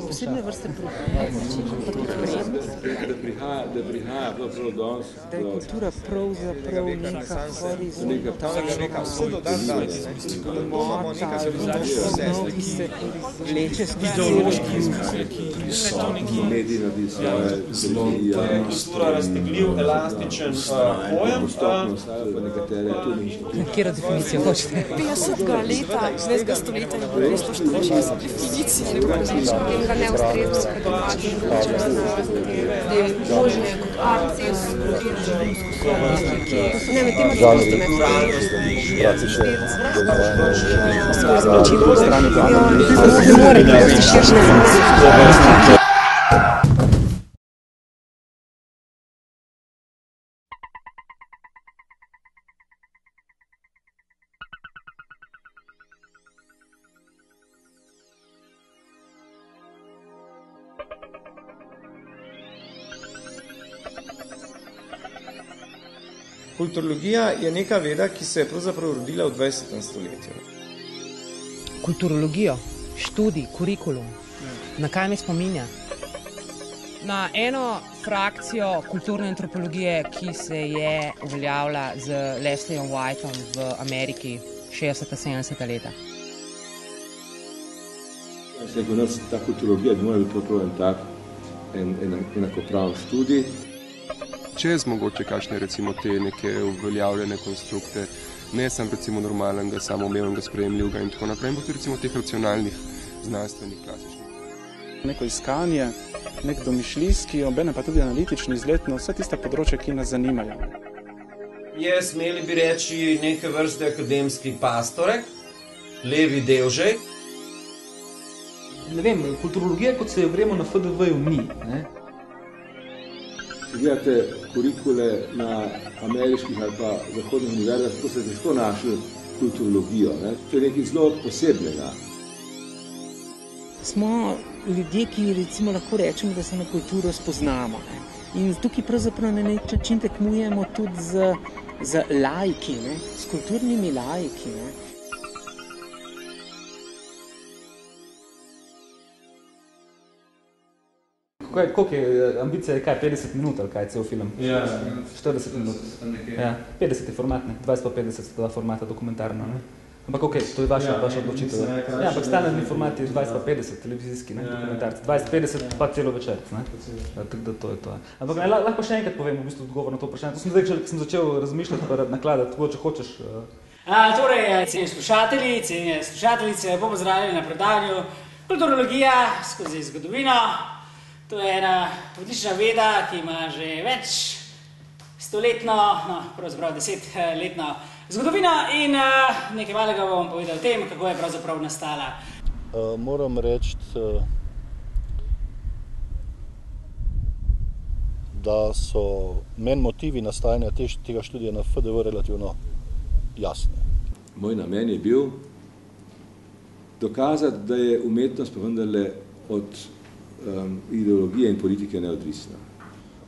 Posebne vrste da prihaja danes, da je kultura pravzaprav neka horizontalna ki se vleče mediji naredi svoje kultura raztegljiv, elastičen pojem. Kjera definicija hočete? 50. leta 20. stoletja je bilo 264 definicij, in ga ne ustrezno spredomati možne kot akcije, ne, med tem ne more gledati širše. Kulturologija je neka veda, ki se je pravzaprav rodila v 20. stoletju. Kulturologijo, študij, kurikulum. Na kaj me spominja? Na eno frakcijo kulturne antropologije, ki se je uveljavila z Lesliejem Whiteom v Ameriki 60-70 leta. Ta kulturologija bi morala biti prav tak enakopraven študij. Čez mogoče kakšne recimo te neke uveljavljene konstrukte, ne samo recimo normalnega, samoumevnega, sprejemljivega in tako naprej, ampak recimo teh racionalnih, znanstvenih, klasičnih. Neko iskanje, nek domišljijski, obenem pa tudi analitični izgled na vse tiste področja, ki nas zanimajo. Je, smeli bi reči, neke vrste akademski pastorek, levi delžej. Ne vem, kulturologija, kot se jo gremo na FDV-ju, ni, ne? Če gledate kurikule na ameriških ali pa zahodnih univerzah, to se je težko našli kulturologijo. Ne? To je nekaj zelo posebnega. Smo ljudje, ki recimo lahko rečemo, da se na kulturo spoznamo. Ne? In tukaj pravzaprav na nek način tekmujemo tudi z laiki, ne? S kulturnimi laiki. Ne? Koliko je ambicija, kaj, 50 minut ali kaj, cel film? Ja. 40 minut. Ja, 50 je format, ne? 20 pa 50 sta dva formata dokumentarno, ne? Ampak okej, to je vaša odločitev. Ja, ampak standardni format je 20 pa 50 televizijski, ne? Dokumentarci. 20-50 pa celo večer, ne? Tako da to je to. Ampak lahko še enkrat povem v bistvu odgovor na to vprašanje. To sem zdaj, ko sem začel razmišljati pa nakladati, tako, če hočeš. Torej, cenjeni slušatelji, cenjene slušateljice, bomo pozdravljeni na predavanju Kulturologija skozi zgodovino. To je ena odlična veda, ki ima že več stoletno, no, pravzaprav 10-letno zgodovino in nekaj malega bom povedal o tem, kako je pravzaprav nastala. Moram reči, da so meni motivi nastajanja tega študija na FDV relativno jasni. Moj namen je bil dokazati, da je umetnost pa vendarle od ideologije in politike neodvisna.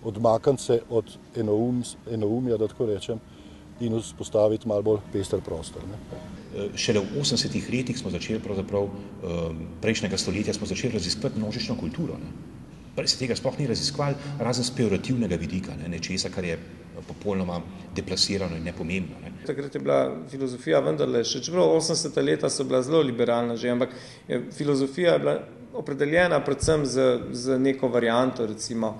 Odmakniti se od enoumja, da tako rečem, in vzpostaviti malo bolj pester prostor. Ne? Šele v 80-ih letih smo začeli, pravzaprav prejšnjega stoletja, smo začeli raziskovati množično kulturo. Ne? Prej se tega sploh ni raziskovali, razen z pejorativnega vidika, ne? Nečesa, kar je popolnoma deplasirano in nepomembno. Ne? Takrat je bila filozofija vendarle, še čeprav 80. leta so bila zelo liberalna že, ampak filozofija je bila opredeljena predvsem z neko varianto, recimo,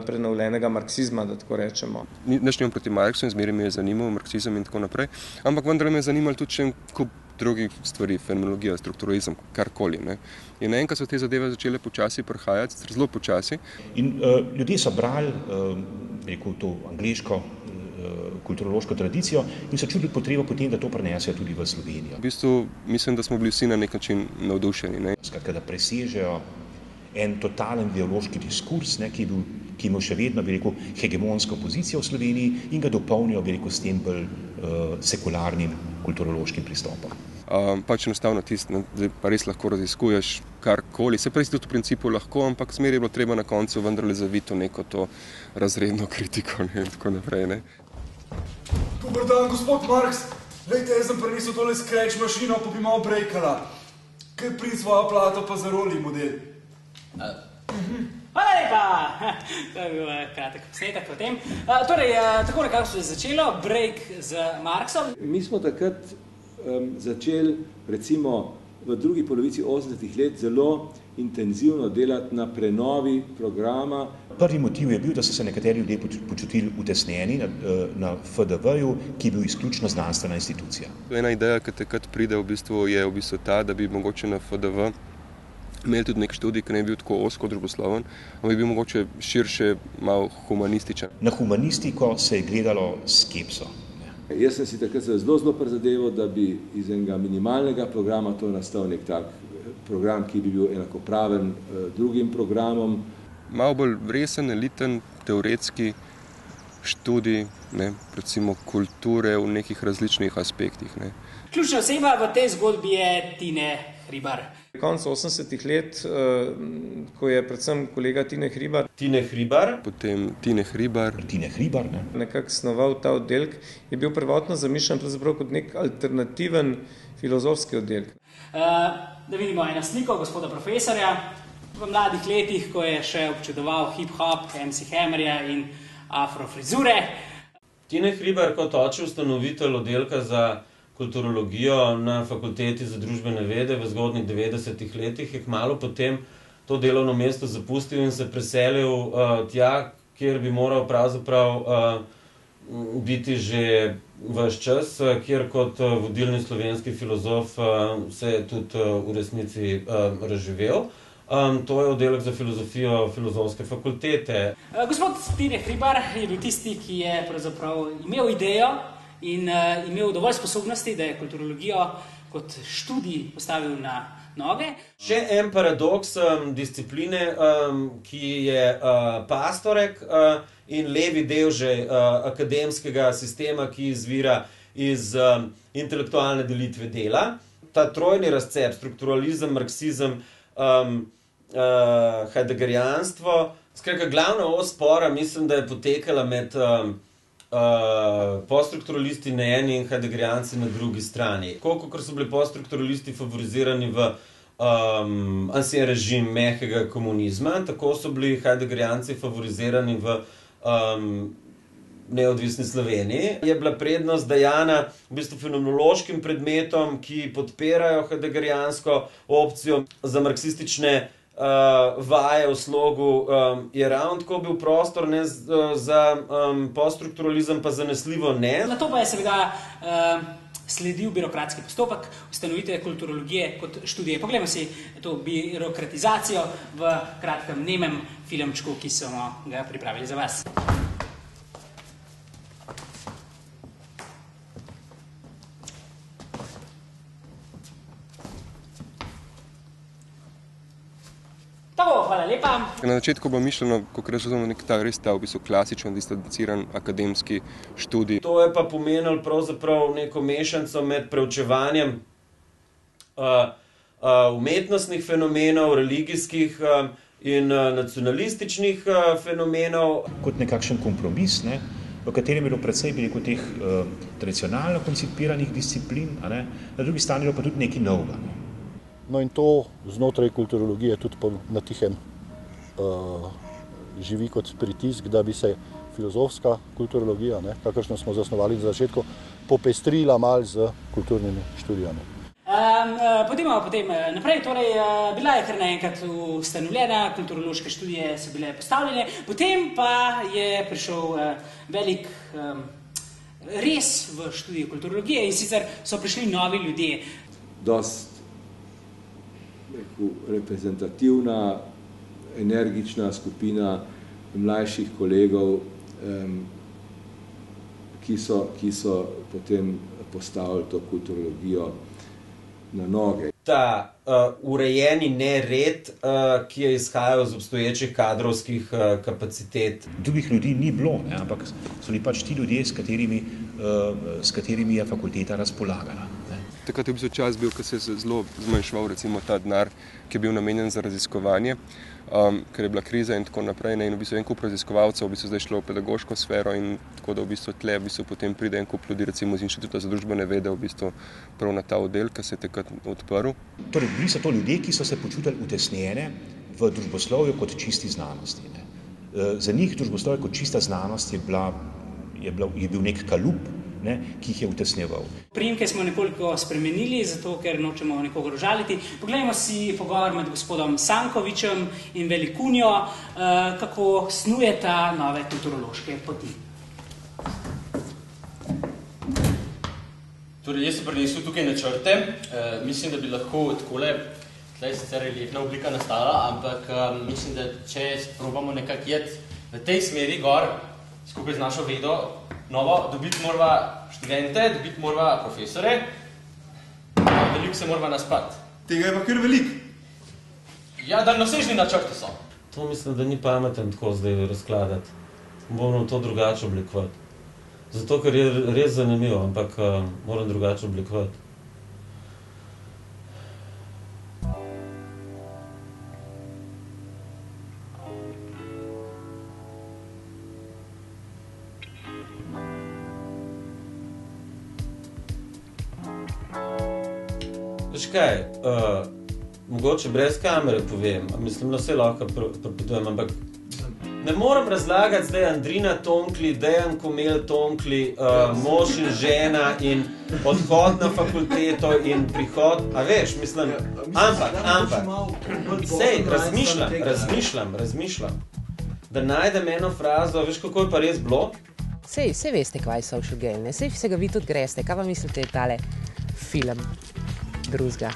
prenovljenega marksizma, da tako rečemo. Nič nimam proti Marksu in zmeraj me je zanimal marksizem in tako naprej, ampak vendar me je zanimal tudi še kup drugih stvari, fenomenologija, strukturalizem, karkoli. Ne? In naenkrat so te zadeve začele počasi prihajati, zelo počasi. In ljudje so brali, rekel, to angleško kulturološko tradicijo in so čutili potrebo potem, da to prenesejo tudi v Slovenijo. V bistvu mislim, da smo bili vsi na nek način navdušeni. Ne? Skratka, da presežejo en totalen ideološki diskurs, ne, ki je imel še vedno, bi rekel, hegemonsko pozicijo v Sloveniji in ga dopolnijo, bi rekel, s tem bolj sekularnim kulturološkim pristopom. Pač enostavno tisto, da pa res lahko raziskuješ karkoli. Se pravi, tudi v principu lahko, ampak zmeraj je bilo treba na koncu vendarle zaviti neko to razredno kritiko, ne, in tako naprej. Ne. Dobar dan, gospod Marks. Lejte, jaz sem prinesel tole scratch mašino, pa bi malo brejkala. Kaj pri svojo plato pa zaroli model. Hvala lepa! To je bil kratek posnetek o tem. Torej, tako nekako se je začelo, break z Marksom. Mi smo takrat začeli, recimo v drugi polovici 80-ih let, zelo intenzivno delati na prenovi programa. Prvi motiv je bil, da so se nekateri ljudje počutili utesnjeni na FDV-ju, ki je bil izključno znanstvena institucija. Ena ideja, ki takrat pride, je v bistvu ta, da bi mogoče na FDV imeli tudi nek študij, ki ne bi bil tako ozko družbosloven, ampak bi bil mogoče širše, malo humanističen. Na humanistiko se je gledalo skepso. Jaz sem si takrat zelo prizadeval, da bi iz enega minimalnega programa to nastal nek tak program, ki bi bil enakopraven drugim programom. Malo bolj resen, eliten, teoretski študij, recimo kulture v nekih različnih aspektih. Ključna oseba v tej zgodbi je Tine Hribar. Konec 80-ih let, ko je predvsem kolega Tine Hribar, potem Tine Hribar, nekako snoval ta oddelek, je bil prvotno zamišljen pravzaprav kot nek alternativen filozofski oddelek. Da vidimo eno sliko gospoda profesorja v mladih letih, ko je še občudoval hip-hop, MC Hammerja in afrofrizure. Tine Hribar kot oče ustanovitelj oddelka za kulturologijo na Fakulteti za družbene vede v zgodnjih 90-ih letih je kmalu potem to delovno mesto zapustil in se preselil tja, kjer bi moral pravzaprav biti že ves čas, kjer kot vodilni slovenski filozof se je tudi v resnici razživel. To je oddelek za filozofijo Filozofske fakultete. Gospod Tine Hribar je bil tisti, ki je pravzaprav imel idejo in imel dovolj sposobnosti, da je kulturologijo kot študij postavil na noge. Še en paradoks discipline, ki je pastorek in levi del že akademskega sistema, ki izvira iz intelektualne delitve dela. Ta trojni razcep, strukturalizem, marksizem, heideggerijanstvo, skratka glavna os spora mislim, da je potekala med poststrukturalisti na eni in heideggerijanci na drugi strani. Kolikor so bili poststrukturalisti favorizirani v ancien režim mehkega komunizma, tako so bili heideggerijanci favorizirani v neodvisni Sloveniji. Je bila prednost dajana v bistvu fenomenološkim predmetom, ki podpirajo heideggerijansko opcijo. Za marksistične vaje v slogu je ravno tako bil prostor, ne, za poststrukturalizem pa zanesljivo ne. Na to pa je seveda sledil birokratski postopek ustanovitve kulturologije kot študije. Poglejmo si to birokratizacijo v kratkem nemem filmčku, ki smo ga pripravili za vas. Hvala lepa. Na začetku bo mišljeno, kako razumemo, nek ta res ta v bistvu klasičen, distanciran akademski študij. To je pa pomenilo pravzaprav neko mešanico med preučevanjem umetnostnih fenomenov, religijskih in nacionalističnih fenomenov. Kot nekakšen kompromis, v katerem je bilo predvsej teh tradicionalno koncipiranih disciplin, na drugi strani pa tudi nekaj novega. No in to znotraj kulturologije tudi na tihem živi kot pritisk, da bi se filozofska kulturologija, kakršno smo zasnovali na začetku, popestrila malo z kulturnimi študijami. Potem naprej, torej bila je kar naenkrat ustanovljena, kulturološke študije so bile postavljene, potem pa je prišel velik res v študiju kulturologije in sicer so prišli novi ljudje. Dost reprezentativna, energična skupina mlajših kolegov, ki so potem postavili to kulturologijo na noge. Ta urejeni nered, ki je izhajal z obstoječih kadrovskih kapacitet. Drugih ljudi ni bilo, ampak so li pač ti ljudje, s katerimi je fakulteta razpolagala. Takrat je v bistvu čas bil, ko se je zelo zmanjševal recimo ta denar, ki je bil namenjen za raziskovanje, ker je bila kriza in tako naprej. In v bistvu en kup raziskovalcev v bistvu zdaj šlo v pedagoško sfero in tako da v bistvu tle v bistvu potem pride en kup ljudi recimo z Inštituta za družbene vede v bistvu prav na ta oddelek, ki se je takrat odprl. Torej, bili so to ljudje, ki so se počutili utesnjene v družboslovju kot čisti znanosti. Ne. Za njih družboslovje kot čista znanost je bil nek kalup, ne, ki jih je utesnjeval. Priimke smo nekoliko spremenili, zato ker nočemo nekoga užaliti. Poglejmo si pogovor med gospodom Sankovičem in Velikunjo, kako snujeta nove kulturološke poti. Torej, jaz sem prinesel tukaj načrte. Mislim, da bi lahko takole, tle je sicer reliefna oblika nastala, ampak mislim, da če probamo nekako jeti v tej smeri gor, skupaj z našo vedo, novo, dobiti morava študente, dobiti morava profesore, veliko se morava naspati. Tega je pa kar veliko. Ja, daljnosežni načrti so. To mislim, da ni pameten tako zdaj razkladati. Moram to drugače oblikovati. Zato, ker je res zanimivo, ampak moram drugače oblikovati. Veš kaj, mogoče brez kamere povem, mislim, da vse lahko prepotujem, ampak ne moram razlagati zdaj Andrina Tonkli, Dejan Komel Tonkli, mož in žena in odhod na fakulteto in prihod, a veš, mislim, ampak, sej, razmišljam, da najdem eno frazo, veš, kako je pa res bilo? Sej veste, kva je Social Game, ne? Sej se ga vi tudi greste, kaj pa mislite, tale film drugega?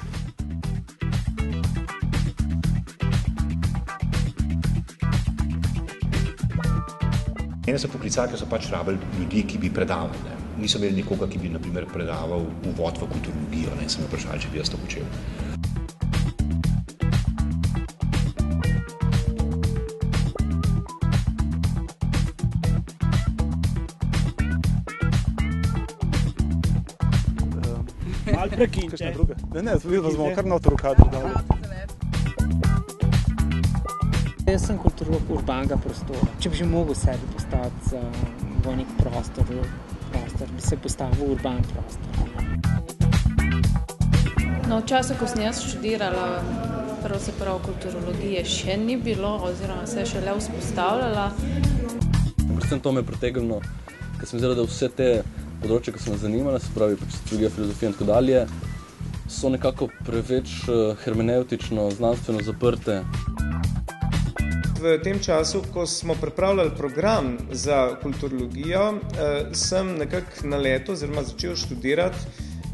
Ene so poklicali, ker so pač rabili ljudi, ki bi predavali. Ne. Niso imeli nekoga, ki bi, na primer, predaval uvod v kulturologijo. Ne. Sem me vprašali, če bi jaz to počel. Malo prekinite. Kakšne druge? Ne, videli smo kar noter v kadru dali. Jaz sem kulturolog urbanega prostora. Če bi že mogel sebi postaviti v nek prostor, bi se postavil urban prostor. No, v času, ko sem jaz študirala, pravzaprav kulturologije še ni bilo, oziroma se je šele vzpostavljala. Predvsem to me je pritegnilo, ker sem vzela, da vse te področje, ki so me zanimala, se pravi sociologija, filozofija in tako dalje, so nekako preveč hermeneutično, znanstveno zaprte. V tem času, ko smo pripravljali program za kulturologijo, sem nekako na leto oziroma začel študirati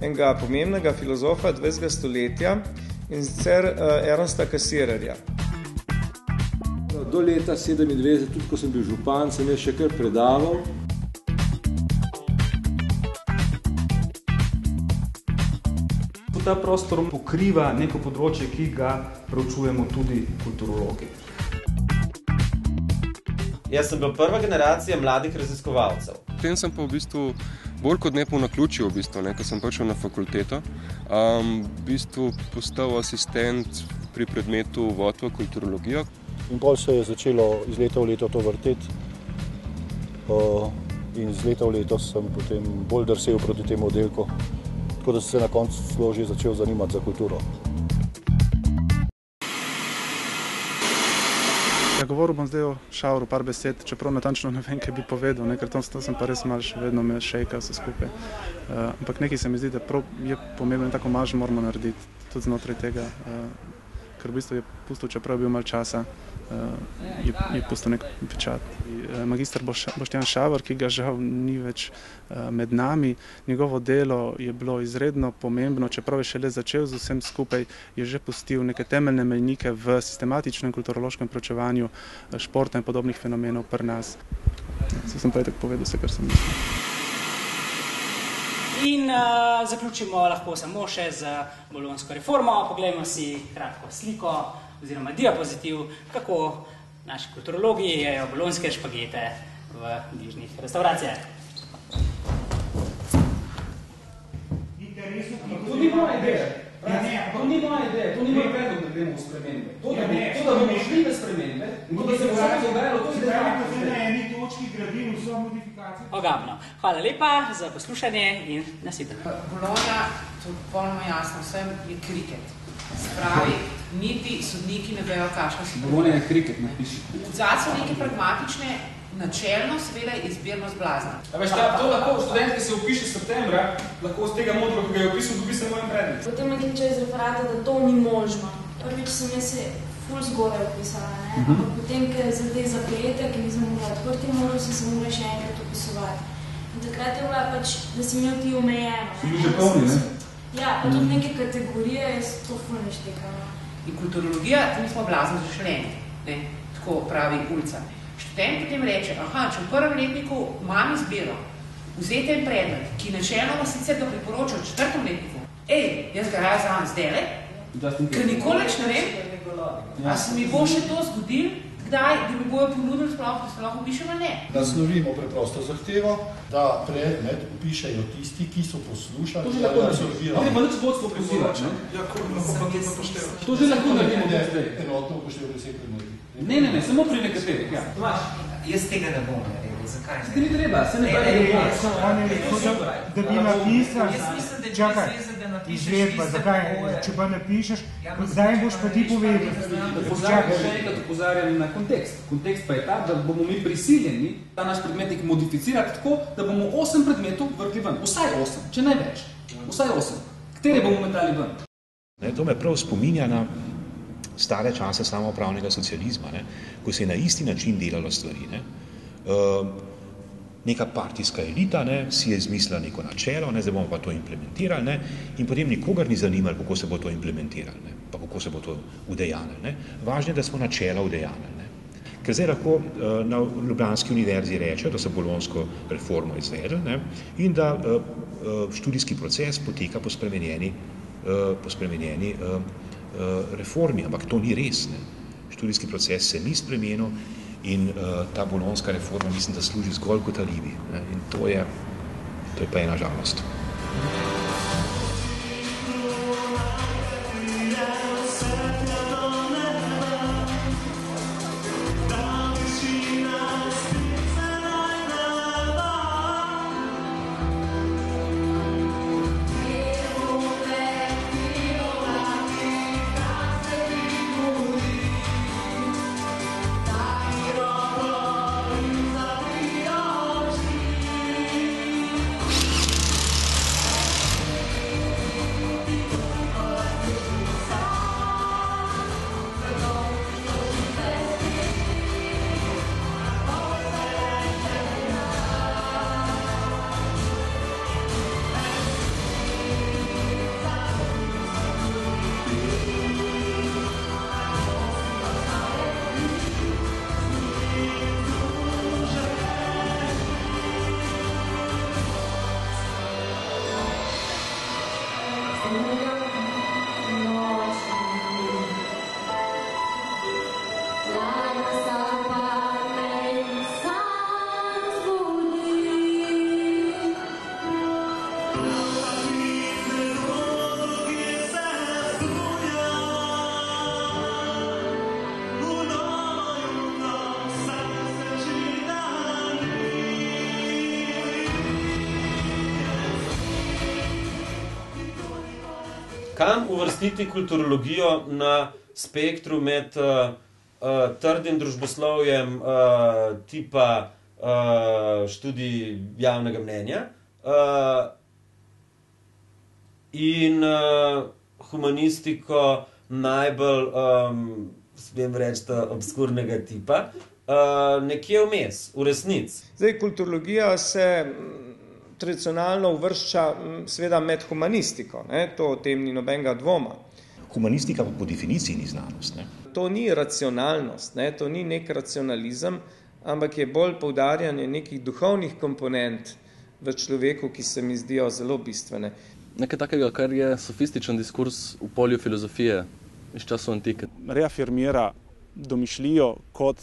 enega pomembnega filozofa 20. stoletja in sicer Ernsta Cassirerja. Do leta 1997, tudi ko sem bil župan, sem jaz še kar predaval. Ta prostor pokriva neko področje, ki ga preučujemo tudi kulturologi. Jaz sem bil prva generacija mladih raziskovalcev. Potem sem pa v bistvu bolj kot ne po naključju, v bistvu, ko sem prišel na fakulteto, v bistvu postal asistent pri predmetu uvod v kulturologijo. In pol se je začelo iz leta v leto to vrteti in iz leta v leto sem potem bolj drsel proti temu oddelku, tako da sem se na koncu zelo že začel zanimati za kulturo. Ja, govoril bom zdaj o Šavru par besed, čeprav natančno ne vem, kaj bi povedal, ker to sem pa res malo še vedno me šejka vse skupaj. Ampak nekaj se mi zdi, da prav je pomembno, tako malo že moramo narediti tudi znotraj tega, ker v bistvu je pustil, čeprav je bil malo časa, je pustil nek pečat. Magister Boštjan Šavar, ki ga žal ni več med nami, njegovo delo je bilo izredno pomembno, čeprav je šele začel z vsem skupaj, je že pustil neke temeljne mejnike v sistematičnem kulturološkem preučevanju športa in podobnih fenomenov pri nas. Se sem pa tako povedal vse, kar sem mislil. In zaključimo lahko samo še z bolonjsko reformo. Poglejmo si kratko sliko oziroma diapozitiv, kako naši kulturologi jejo bolonjske špagete v bližnjih restauracijah. To ni moja ideja. To ni moja ideja, to ni moj predlog, da gremo v spremembe. To, da bomo šli v spremembe, in to, da se bo vse dogajalo, to je na eni točki gradimo vso modifikacijo. Ogabno. Hvala lepa za poslušanje in nasvidenje. Bologna, to je polno jasno, vsem je kriket. Spravi, niti sodniki ne vejo, kakšna si. Bologna je kriket, napiši. Vzad so neke pragmatične, načelno seveda izbirno zblazna. A veš, to lahko študent, ki se upiše septembra, lahko z tega modula, ki ga je opisal, dobi se moj predmet. Potem nekaj čez referata, da to ni možno. Prvič sem jaz se ful zgodaj opisala, ne? Ampak potem, ker za te zaprijete, ki nisem mogla odprti moral, sem se morala še enkrat opisovati. In takrat je bila pač, da si imel ti omejeno. Si bil že polni, ne? Ja, pa tudi neke kategorije, jaz to ful ne štekam. In kulturologija, to nismo blazno zašljeni, ne? Tako pravi Ulca. Študent potem reče, če v prvem letniku imam izbiro, vzeti en predmet, ki načeloma sicer ga priporoča v 4. letniku, jaz ga raje zraven zdajle, ker nikoli več ne vem, a se mi bo še to zgodil, kdaj, da mi bojo ponudili sploh, da se lahko upišem ali ne. Naslovimo preprosto zahtevo, da predmet upišejo tisti, ki so poslušali. To že lahko naredimo. Ali pa nič vodstvo pozivati, ne? Ja, ko lahko pa tudi upoštevati. To že lahko naredimo zdaj. Enotno upoštevajo 10 predmetov. Ne, samo pri nekaterih, ja. Tomaš, jaz tega ne bom naredil, zakaj ne? Ti ni treba, se ne pravi, da bi napisal, čakaj, izvedba, zakaj, če pa napišeš, zdaj boš pa ti povedal. Še enkrat opozarjam na kontekst. Kontekst pa je ta, da bomo mi prisiljeni ta naš predmetnik modificirati tako, da bomo 8 predmetov vrgli ven. Vsaj 8, če ne več. Vsaj 8. Katere bomo metali ven? To me prav spominja na stare čase samoupravnega socializma, ko se je na isti način delalo stvari. Neka partijska elita si je izmislila neko načelo, zdaj bomo pa to implementirali, in potem nikogar ni zanimalo, kako se bo to implementirali, pa kako se bo to udejanili. Važno je, da smo načela udejanili. Ker zdaj lahko na Ljubljanski univerzi rečejo, da so bolonjsko reformo izvedli in da študijski proces poteka po spremenjeni reformi, ampak to ni res. Študijski proces se ni spremenil in ta bolonjska reforma mislim, da služi zgolj kot alibi. In to je pa ena žalost. Kam uvrstiti kulturologijo na spektru med trdim družboslovjem tipa študij javnega mnenja in humanistiko najbolj, smem reči, obskurnega tipa, nekje vmes, v resnici. Zdaj, kulturologija se tradicionalno uvršča seveda med humanistiko, to o tem ni nobenega dvoma. Humanistika pa po definiciji ni znanost. To ni racionalnost, to ni nek racionalizem, ampak je bolj poudarjanje nekih duhovnih komponent v človeku, ki se mi zdijo zelo bistvene. Nekaj takega, kar je sofističen diskurs v polju filozofije iz časov antike. Reafirmira domišljijo kot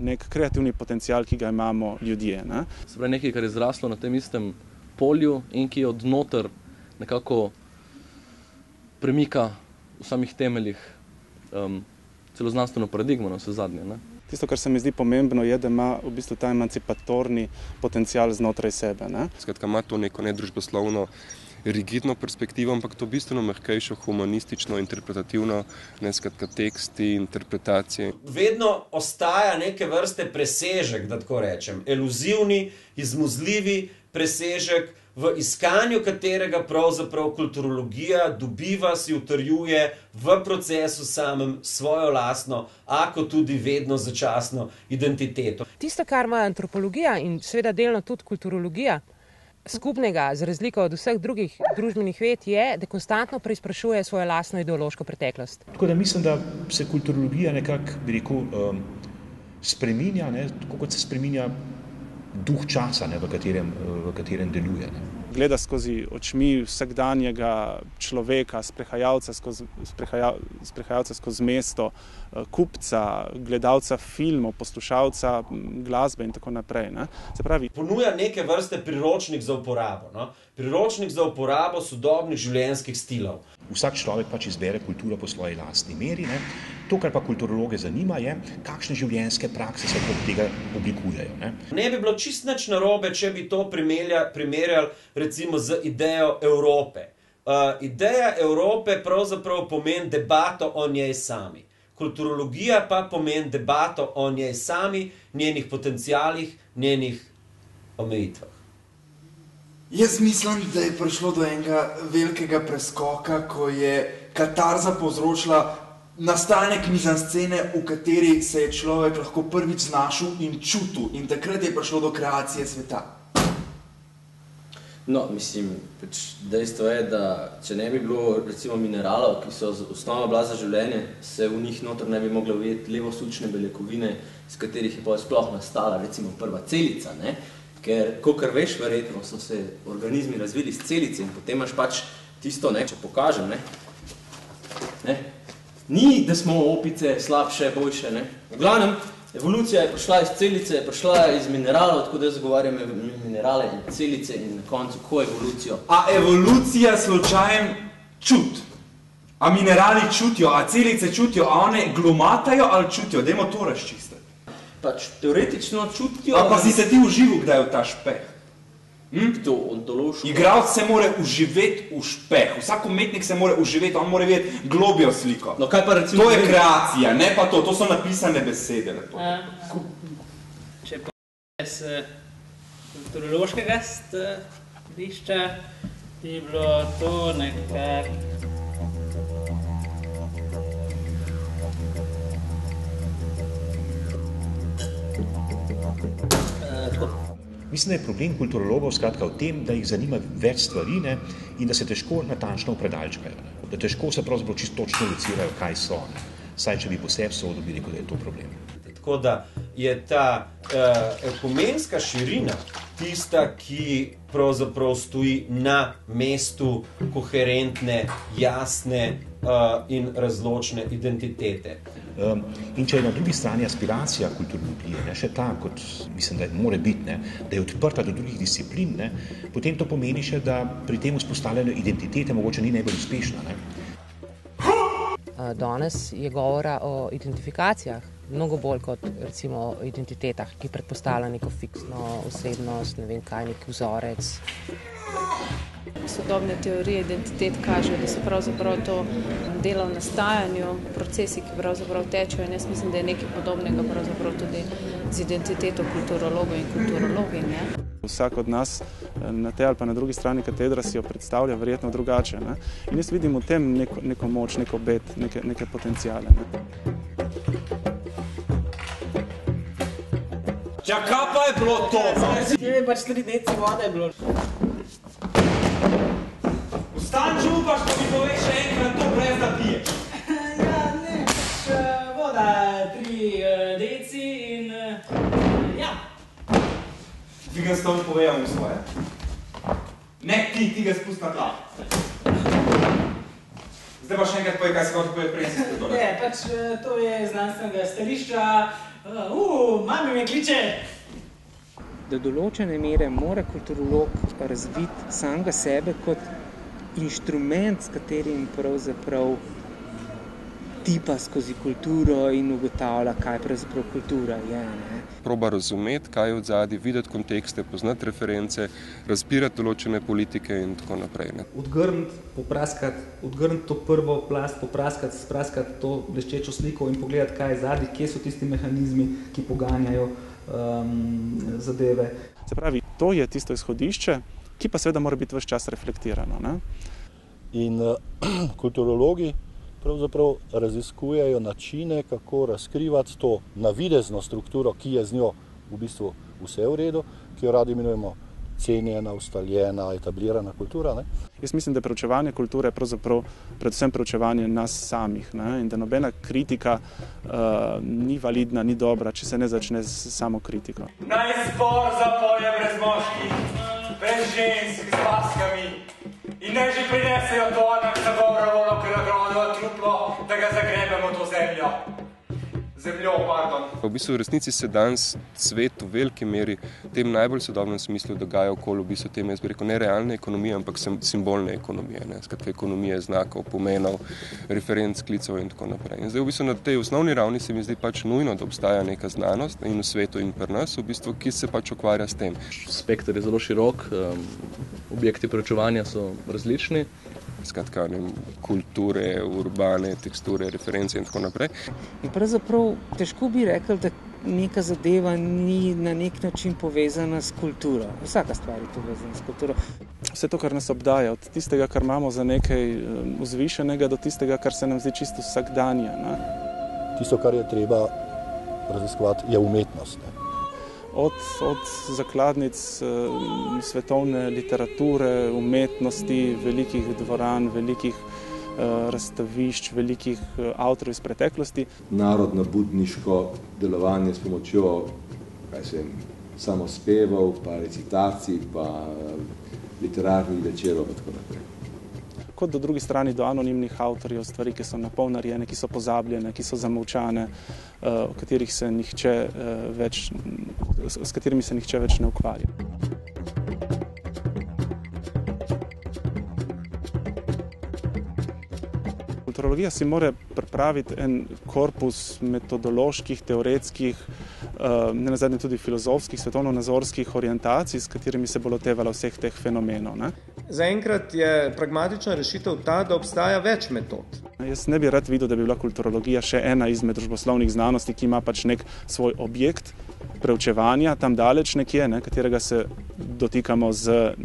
nek kreativni potencial, ki ga imamo ljudje. Se pravi, nekaj, kar je zraslo na tem istem polju in ki je odnoter nekako premika v samih temeljih celo znanstveno paradigmo na vse zadnje. Ne? Tisto, kar se mi zdi pomembno, je, da ima v bistvu ta emancipatorni potencial znotraj sebe. Ne? Skratka, ima to neko nedružboslovno rigidno perspektivo, ampak to bistveno mehkejšo, humanistično, interpretativno, skratka teksti, interpretacije. Vedno ostaja neke vrste presežek, da tako rečem, eluzivni, izmuzljivi presežek, v iskanju katerega pravzaprav kulturologija dobiva, si utrjuje v procesu samem svojo lastno, ako tudi vedno začasno identiteto. Tisto, kar ima antropologija in seveda delno tudi kulturologija skupnega, za razliko od vseh drugih družbenih ved, je, da konstantno preizprašuje svojo lastno ideološko preteklost. Tako da mislim, da se kulturologija nekako, bi rekel, spreminja, ne, tako kot se spreminja duh časa, ne, v katerem deluje. Ne. Gleda skozi očmi vsakdanjega človeka, sprehajalca skozi mesto, kupca, gledalca filmov, poslušalca glasbe in tako naprej. Ne. Se pravi, ponuja neke vrste priročnik za uporabo, no? Priročnik za uporabo sodobnih življenjskih stilov. Vsak človek pač izbere kulturo po svoji lastni meri. Ne. To, kar pa kulturologe zanima, je, kakšne življenjske prakse se od tega oblikujejo. Ne bi bilo čist nič narobe, če bi to primerjali recimo z idejo Evrope. Ideja Evrope pravzaprav pomeni debato o njej sami. Kulturologija pa pomeni debato o njej sami, njenih potencialih, njenih omejitvah. Jaz mislim, da je prišlo do enega velikega preskoka, ko je katarza povzročila nastanek mizanscene, v kateri se je človek lahko prvič znašel in čutil. In takrat je prišlo do kreacije sveta. No, mislim, dejstvo je, da če ne bi bilo recimo mineralov, ki so osnova bila za življenje, se v njih noter ne bi mogla ujeti levosučne beljakovine, z katerih je pa sploh nastala recimo prva celica, ne? Ker, kakor veš, verjetno so se organizmi razvili iz celice in potem imaš pač tisto, ne, če pokažem, ne? Ni, da smo opice slabše, boljše, ne? V glavnem, evolucija je prišla iz celice, je prišla iz mineralov, tako da zagovarjam minerale in celice in na koncu koevolucijo. A evolucija slučajen čut? A minerali čutijo, a celice čutijo, a one glomatajo ali čutijo? Dajmo to razčistiti. Pač teoretično čutijo... A pa si se ti užival kdaj v ta špeh? To ontološko... Igralec se more uživeti v špeh. Vsak umetnik se more uživeti, on more videti globjo sliko. No, kaj pa recimo... To je kreacija, ne pa to so napisane besede. Če pa z kulturološkega stališča bi bilo to nekako... Mislim, da je problem kulturologov skratka v tem, da jih zanima več stvari, ne, in da se težko natančno opredalčkajo. Da težko se pravzaprav čisto točno locirajo, kaj so. Ne. Saj, če bi posebej sodo, bi rekel, da je to problem. Tako da je ta ekumenska širina tista, ki pravzaprav stoji na mestu koherentne, jasne in razločne identitete. In če je na drugi strani aspiracija kulturologije, ne, še ta, kot mislim, da mora biti, ne, da je odprta do drugih disciplin, ne, potem to pomeni še, da pri tem vzpostavljanju identitete mogoče ni najbolj uspešna. Ne. Danes je govora o identifikacijah, mnogo bolj kot recimo o identitetah, ki predpostavlja neko fiksno osebnost, ne vem kaj, nek vzorec. Sodobne teorije identitet kažejo, da so pravzaprav to dela v nastajanju, procesi, ki pravzaprav tečejo, in jaz mislim, da je nekaj podobnega pravzaprav tudi z identiteto kulturologov in kulturologi, ne? Vsak od nas na tej ali pa na drugi strani katedra si jo predstavlja verjetno drugače, ne? In jaz vidim v tem neko moč, neko obet, neke potencijale, ne? Čakaj pa je bilo to? Je pač 3 deci vode je bilo. Vstan čupaš, ko mi poveš še enkrat to, brez da piješ. Ja, ne, pač voda 3 deci in ja. Ti ga s tom povejam v svoje? Ne, ti ga spust na tla. Zdaj pa še enkrat povej, kaj se hoče povej prej si spustol. Ne, pač to je znanstvenega stališča. Mami me kliče. Do določene mere mora kulturolog razviti samega sebe kot inštrument, s katerim pravzaprav tipa skozi kulturo in ugotavlja, kaj pravzaprav kultura je. Ne? Proba razumeti, kaj je v zadnji, videti kontekste, poznati reference, razbirati določene politike in tako naprej. Ne? Odgrniti to prvo plast, spraskati to bleščečo sliko in pogledati, kaj je zadnji, kje so tisti mehanizmi, ki poganjajo zadeve. Se pravi, to je tisto izhodišče, ki pa seveda mora biti ves čas reflektirano. Ne? In kulturologi pravzaprav raziskujejo načine, kako razkrivati to navidezno strukturo, ki je z njo v bistvu vse v redu, ki jo radi imenujemo cenjena, ustaljena, etablirana kultura. Ne? Jaz mislim, da preučevanje kulture je pravzaprav predvsem preučevanje nas samih, ne? In da nobena kritika ni validna, ni dobra, če se ne začne s samo kritiko. Naj zbor zapoje brez moških, brez žensk z maskami in naj že prinesejo tonak za dobrovoljno krvno truplo, da ga zagrebemo to zemljo. V bistvu v resnici se danes svet v veliki meri v tem najbolj sodobnem smislu dogaja okoli v bistvu tem, jaz bi rekel, ne realne ekonomije, ampak simbolne ekonomije. Ne? Skratka, ekonomije znakov, pomenov, referenc, klicev in tako naprej. In zdaj v bistvu na tej osnovni ravni se mi zdi pač nujno, da obstaja neka znanost in v svetu in pri nas, v bistvu, ki se pač ukvarja s tem. Spekter je zelo širok, objekti preučevanja so različni. Skratka, kulture, urbane, teksture, reference in tako naprej. In pravzaprav težko bi rekel, da neka zadeva ni na nek način povezana s kulturo. Vsaka stvar je povezana s kulturo. Vse to, kar nas obdaja, od tistega, kar imamo za nekaj vzvišenega, do tistega, kar se nam zdi čisto vsakdanje. Ne? Tisto, kar je treba raziskovati, je umetnost. Ne? Od zakladnic svetovne literature, umetnosti, velikih dvoran, velikih razstavišč, velikih avtorjev iz preteklosti. Narodno-budniško delovanje s pomočjo samospevov, pa recitacij, pa literarnih večerov in tako naprej. Kot do drugi strani do anonimnih avtorjev, stvari, ki so napol narejene, ki so pozabljene, ki so zamolčane, s katerimi se nihče več ne ukvarja. Kulturologija si mora pripraviti en korpus metodoloških, teoretskih, nenazadnje tudi filozofskih, svetovno-nazorskih orientacij, s katerimi se bo lotevala vseh teh fenomenov. Ne? Zaenkrat je pragmatična rešitev ta, da obstaja več metod. Jaz ne bi rad videl, da bi bila kulturologija še ena izmed družboslovnih znanosti, ki ima pač nek svoj objekt preučevanja, tam daleč nekje, ne, katerega se dotikamo z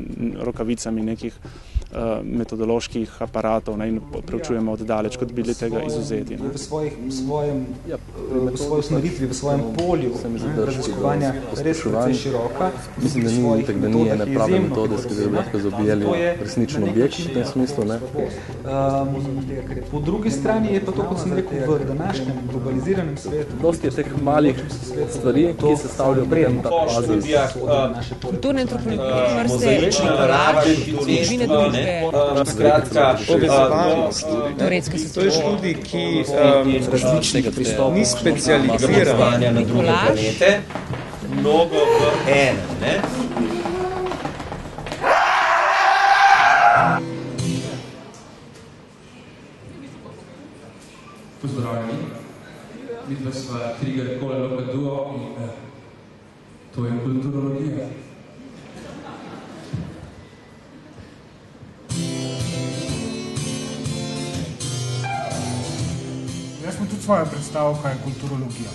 rokavicami nekih metodoloških aparatov, ne, in preučujemo od daleč, kot bili tega izuzeti. Ne. V svoji usmeritvi, v svojem polju raziskovanja res precej široka. Mislim, da ni ene prave metode, s katero bi lahko zaobjeli resničen objekt v tem smislu. Ne. Po drugi strani je pa to, kot sem rekel, v današnjem globaliziranem svetu. Dosti je teh malih stvari, ki se stavljajo potem ta puzzle. Kulturne antropologije, mozaični uporabe, kulturne družbe. Skratka, povezovalnost. To je študij, ki ni specializiran na druge planete, mnogo v enem, ne? Pozdravljeni, vidva sva Kriger Kole Lope Duo in to je kulturologija. Jaz smo tudi svojo predstavo, kaj je kulturologija.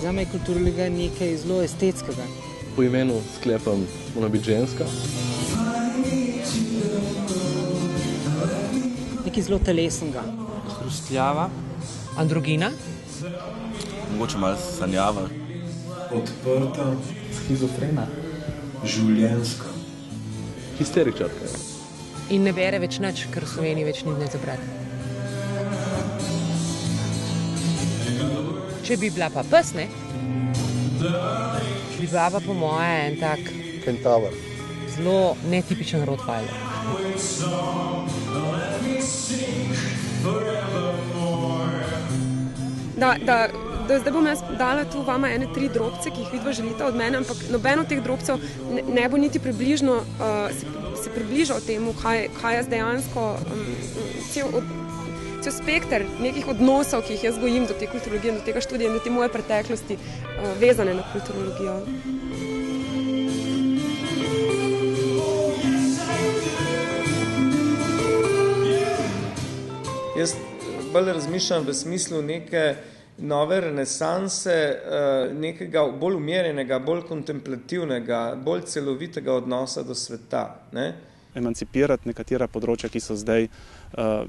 Zame je kulturologija nekaj zelo estetskega. Po imenu sklepam, mora biti ženska. Nekaj zelo telesnega. Hrustljava. Androgina. Mogoče malo sanjava. Odprta. Schizofrena. Življenjska. Histeričarka. In ne bere več nič, ker v Sloveniji več ni za brati. Če bi bila pa pes, ne? Bi bila pa po moje en tak... Kentaver. Zelo netipičen Rottweiler. Da Zdaj bom jaz dala tu vama 3 drobce, ki jih vidva želita od mene, ampak noben od teh drobcev ne bo niti približno se približal temu, kaj jaz dejansko cel spekter nekih odnosov, ki jih jaz gojim do te kulturologije, do tega študija in do te moje preteklosti vezane na kulturologijo. Jaz bolj razmišljam v smislu neke nove renesanse, nekega bolj umirjenega, bolj kontemplativnega, bolj celovitega odnosa do sveta. Ne? Emancipirati nekatera področja, ki so zdaj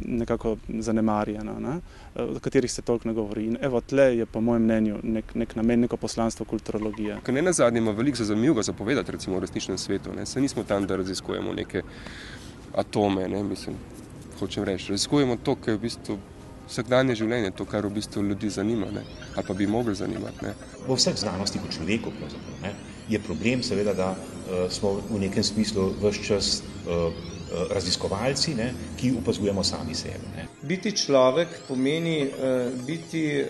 nekako zanemarjena, ne? O katerih se toliko ne govori. In evo, tle je po mojem mnenju nek namen, neko poslanstvo kulturologije. Ker ne nazadnje ima veliko zanimivega zapovedati, recimo v resničnem svetu. Ne? Se nismo tam, da raziskujemo neke atome, ne? Mislim, hočem reči. Raziskujemo to, kar je v bistvu vsakdanje življenje, to, kar v bistvu ljudi zanima, ne? Ali pa bi mogli zanimati. Ne? V vseh znanostih o človeku pravzaprav, ne? Je problem seveda, da smo v nekem smislu ves čas raziskovalci, ne? Ki opazujemo sami sebe. Ne? Biti človek pomeni biti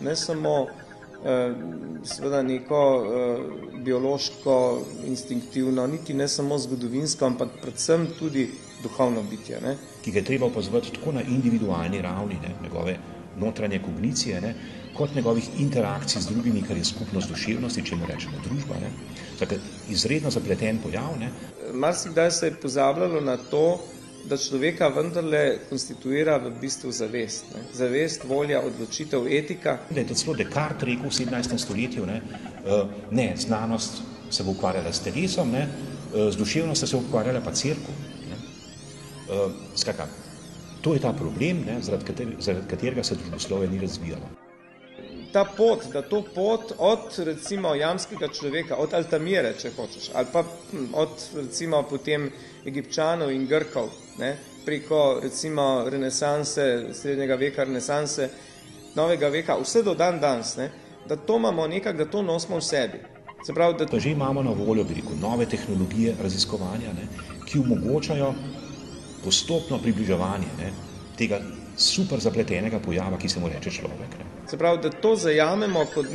ne samo seveda neko biološko, instinktivno, niti ne samo zgodovinsko, ampak predvsem tudi duhovno bitje. Ne? Ki ga je treba opazovati tako na individualni ravni, ne? Njegove notranje kognicije, ne? Kot njegovih interakcij z drugimi, kar je skupnost duševnosti, čemu rečemo družba. Ne? Zdaj, izredno zapleten pojav. Ne? Marsikdaj se je pozabljalo na to, da človeka vendarle konstituira v bistvu zavest. Ne? Zavest, volja, odločitev, etika. Da je to celo Descartes rekel v 17. stoletju, ne, znanost se bo ukvarjala s telesom, ne? Z duševnostjo se bo ukvarjala pa cerkev. Skratka, to je ta problem, ne? Zaradi katerega se družboslovje ni razvijalo. Ta pot, da to pot od recimo jamskega človeka, od Altamire, če hočeš, ali pa od recimo potem Egipčanov in Grkov, ne, preko recimo renesanse, srednjega veka, renesanse, novega veka, vse do dan danes, ne, da to imamo nekako, da to nosimo v sebi. Se pravi, da že imamo na voljo, bi rekel, nove tehnologije raziskovanja, ne, ki omogočajo postopno približevanje, ne, tega super zapletenega pojava, ki se mu reče človek. Ne. Se pravi, da to zajamemo kot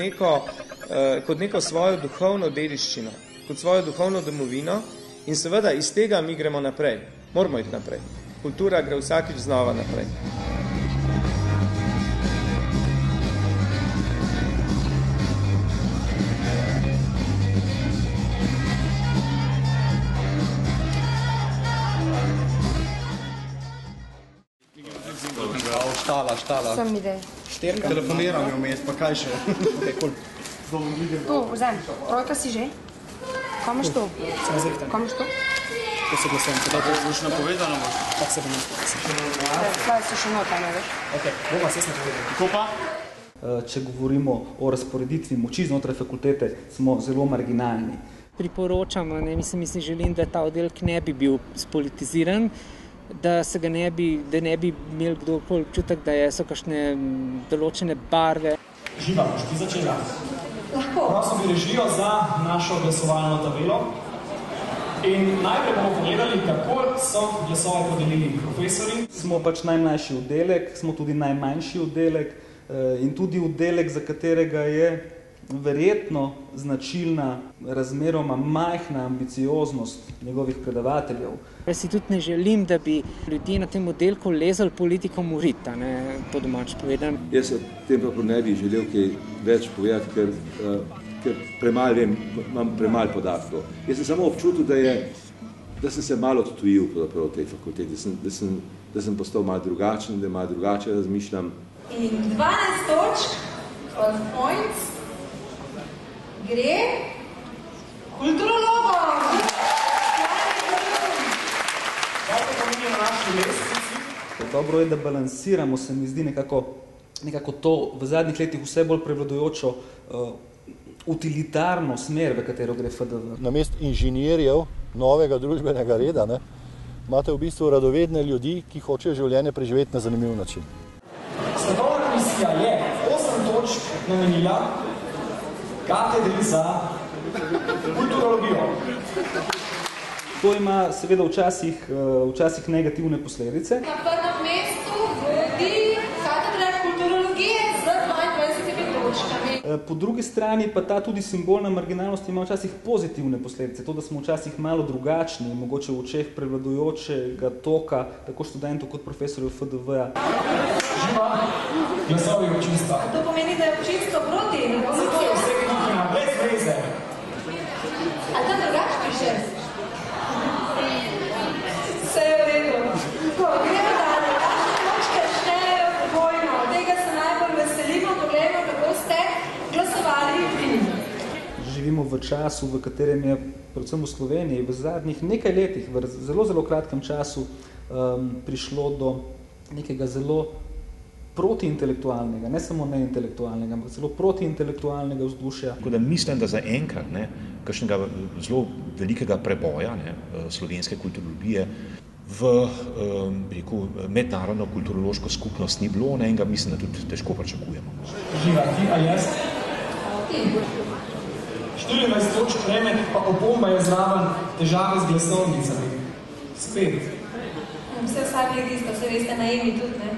neko svojo duhovno dediščino, kot svojo duhovno domovino in seveda iz tega mi gremo naprej. Moramo iti naprej. Kultura gre vsakič znova naprej. Štala. Sem idej. Šterka? Telefoniram jo vmes, pa kaj še? Tu, vzem. Trojka si že? Kam imaš to? Sem zrihtan. Kam imaš to? To se glasujem. To boš napovedala, boš? Tak se bom napovedala. Slavi si še nota, ne veš? Ok, bom vas jaz napovedala. Kako pa? Če govorimo o razporeditvi moči znotraj fakultete, smo zelo marginalni. Priporočam, mislim, želim, da ta oddelek ne bi bil spolitiziran, da ne bi imel kdorkoli občutek, da so kakšne določene barve. Živa, boš ti začela? Lahko. Prosim bi režijo za našo glasovalno tabelo. In najprej bomo pogledali, kako so glasove podelili profesori. Smo pač najmlajši oddelek, smo tudi najmanjši oddelek in tudi oddelek, za katerega je verjetno značilna razmeroma majhna ambicioznost njegovih predavateljev. Jaz si tudi ne želim, da bi ljudje na tem oddelku lezali politikom v rit, po domač povedan. Jaz o tem pa ne bi želel kaj več povedati, ker premalo vem, imam premalo podatkov. Jaz sem samo občutil, da sem se malo odtujil v tej fakulteti, da sem postal malo drugačen, da malo drugače razmišljam. In 12 točk, 12 points, gre kulturologom. Dobro je, da balansiramo, se mi zdi nekako to v zadnjih letih vse bolj prevladujočo utilitarno smer, v katero gre FDV. Namesto inženirjev novega družbenega reda, ne, imate v bistvu radovedne ljudi, ki hočejo življenje preživeti na zanimiv način. Svetovna komisija je 8 točk namenila katedri za kulturologijo. To ima seveda včasih negativne posledice. Na prvem mestu vodi katedra kulturologije z 22 točkami. točkami. Po drugi strani pa ta tudi simbolna marginalnost ima včasih pozitivne posledice. To, da smo včasih malo drugačni, mogoče v očeh prevladujočega toka, tako študentov kot profesorjev FDV-ja. Živa, glasovi občinstva. To pomeni, da je občinstvo proti. Zato je vse knjihina, brez veze. A tam drugače piše? Vse je v redu. Gremo dalje. Kakšne točke štejejo pogojno? Tega se najbolj veselimo. Poglejmo, kako ste glasovali vi. Živimo v času, v katerem je predvsem v Sloveniji v zadnjih nekaj letih, v zelo, zelo kratkem času prišlo do nekega zelo protiintelektualnega, ne samo neintelektualnega, ampak zelo protiintelektualnega vzdušja. Tako da mislim, da za enkrat kakšnega zelo velikega preboja slovenske kulturologije v mednarodno kulturološko skupnost ni bilo in ga mislim, da tudi težko pričakujemo. Živa, ti ali jaz? 24 točk vreme, pa opomba je zraven težave z glasovnicami. Spet. Vse vsak je tisto, vse veste, najemi tudi, ne?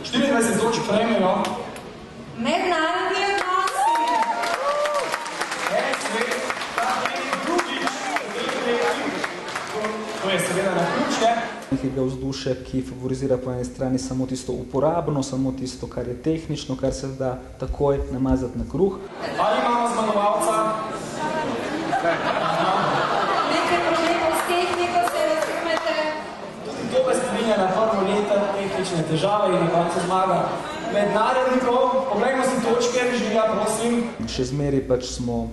24 točk vremejo. Mednarodni odnosi. To je seveda na ključke. Nekega vzdušja, ki favorizira po eni strani samo tisto uporabno, samo tisto, kar je tehnično, kar se da takoj namazati na kruh. Ali imamo zmagovalca? Nekaj problemov s tehniko, se razumete? Tudi to pa strinja na prvo leta tehnične težave in na koncu zmaga. Mednarodnikov, poglejmo si točke, Žilja, prosim. Še zmeri pač smo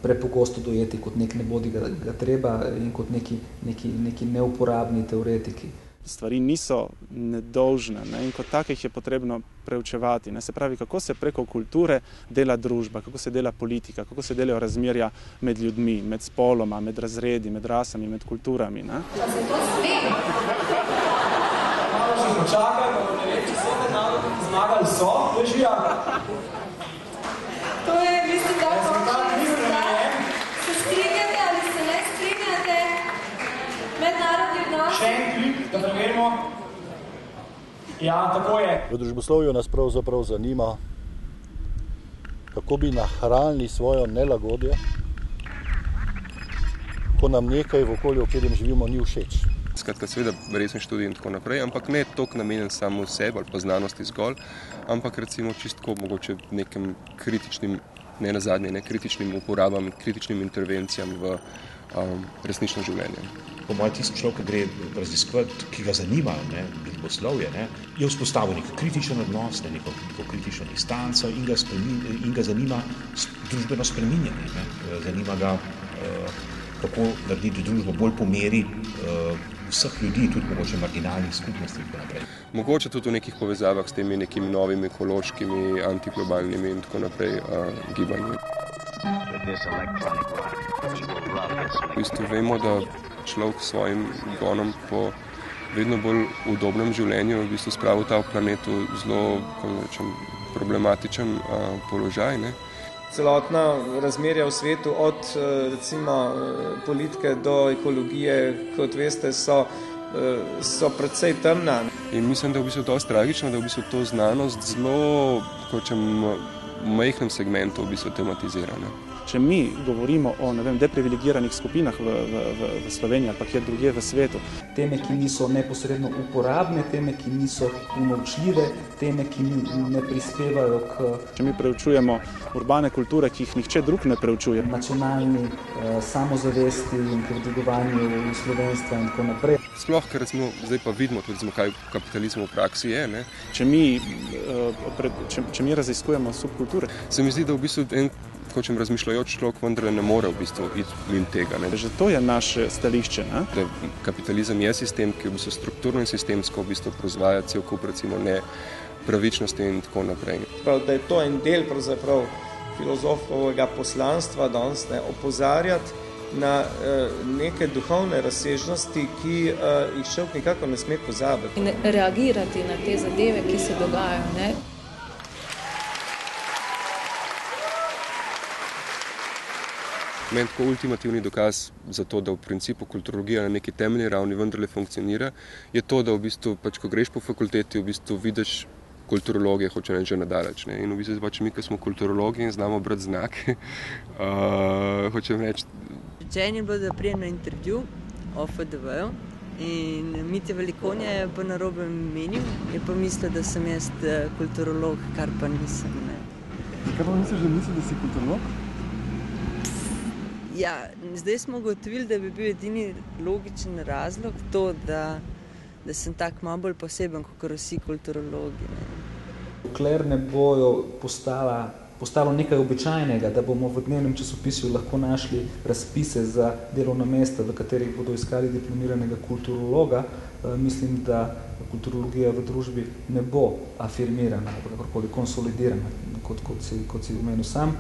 prepogosto dojeti kot nek nebodi ga treba in kot neki neuporabni teoretiki. Stvari niso nedolžne, in kot takih je potrebno preučevati. Se pravi, kako se preko kulture dela družba, kako se dela politika, kako se delajo razmerja med ljudmi, med spoloma, med razredi, med rasami, med kulturami. Pa se to sprem. Malo še počakaj, pa ne vem, če so mednarodniki zmagali so, Žilja. To je, mislim, da se strinjate ali se ne strinjate. Mednarodni odnosi. Še en klik, da preverimo. Ja, tako je. V družboslovju nas pravzaprav zanima, kako bi nahranili svojo nelagodje, ko nam nekaj v okolju, v katerem živimo, ni všeč. Skratka, seveda resen študij in tako naprej, ampak ne toliko namenjen samo sebi ali pa znanosti zgolj, ampak recimo čistko mogoče nekim kritičnim, ne nazadnje, kritičnim uporabam, kritičnim intervencijam v resnično življenje. Po mojem, tisti človek, ki gre raziskovati, ki ga zanima družboslovje, je vzpostavil nek kritičen odnos, neko kritično distanco in ga zanima družbeno spreminjanje. Zanima ga, kako narediti družbo bolj po meri vseh ljudi, tudi mogoče marginalnih skupnosti in tako naprej. Mogoče tudi v nekih povezavah s temi nekimi novimi ekološkimi, antiglobalnimi in tako naprej gibanji. V bistvu vemo, da človek s svojim gonom po vedno bolj udobnem življenju v bistvu spravil ta planet v zelo, problematičen položaj. Celotna razmerja v svetu, od recimo politike do ekologije, kot veste, so precej temna. In mislim, da je v bistvu dosti tragično, da je v bistvu to znanost zelo, v majhnem segmentu v bistvu tematizirana. Če mi govorimo o deprivilegiranih skupinah v Sloveniji ali pa kjer drugje v svetu. Teme, ki niso neposredno uporabne, teme, ki niso unovčljive, teme, ki ne prispevajo k... Če mi preučujemo urbane kulture, ki jih nihče drug ne preučuje. Nacionalni samozavesti in dvigovanju slovenstva in tako naprej. Sploh, ker recimo, zdaj pa vidimo tudi, kaj kapitalizmu v praksi je. Če mi raziskujemo subkulture. Se mi zdi, da v bistvu hočem razmišljajoč človek vendar ne more v bistvu iti mimo tega. Že to je naše stališče. Da kapitalizem je sistem, ki v bistvu strukturno in sistemsko v bistvu proizvaja cel kup recimo nepravičnosti in tako naprej. Da je to en del pravzaprav filozofovega poslanstva danes, opozarjati na neke duhovne razsežnosti, ki jih človek nikako ne sme pozabiti. In reagirati na te zadeve, ki se dogajajo. Meni tako ultimativni dokaz za to, da v principu kulturologija na neki temeljni ravni vendarle funkcionira, je to, da v bistvu, ko greš po fakulteti, v bistvu vidiš kulturologije, hoče reči, že nadaleč. Ne? In v bistvu pač mi, ki smo kulturologi in znamo brati znake, hočem reči. Rečenje je bilo, da prijem na intervju o FDV-ju in Mitja Velikonja je pa narobe menil, je pa mislil, da sem jaz kulturolog, kar pa nisem. Ne. Kaj pa misliš, da si kulturolog? Ja, zdaj smo ugotovili, da bi bil edini logičen razlog to, da sem tak malo bolj poseben, kot vsi kulturologi. Dokler ne bojo postalo nekaj običajnega, da bomo v dnevnem časopisju lahko našli razpise za delovna mesta, v katerih bodo iskali diplomiranega kulturologa, mislim, da kulturologija v družbi ne bo afirmirana, kakorkoli konsolidirana, kot si omenil sam.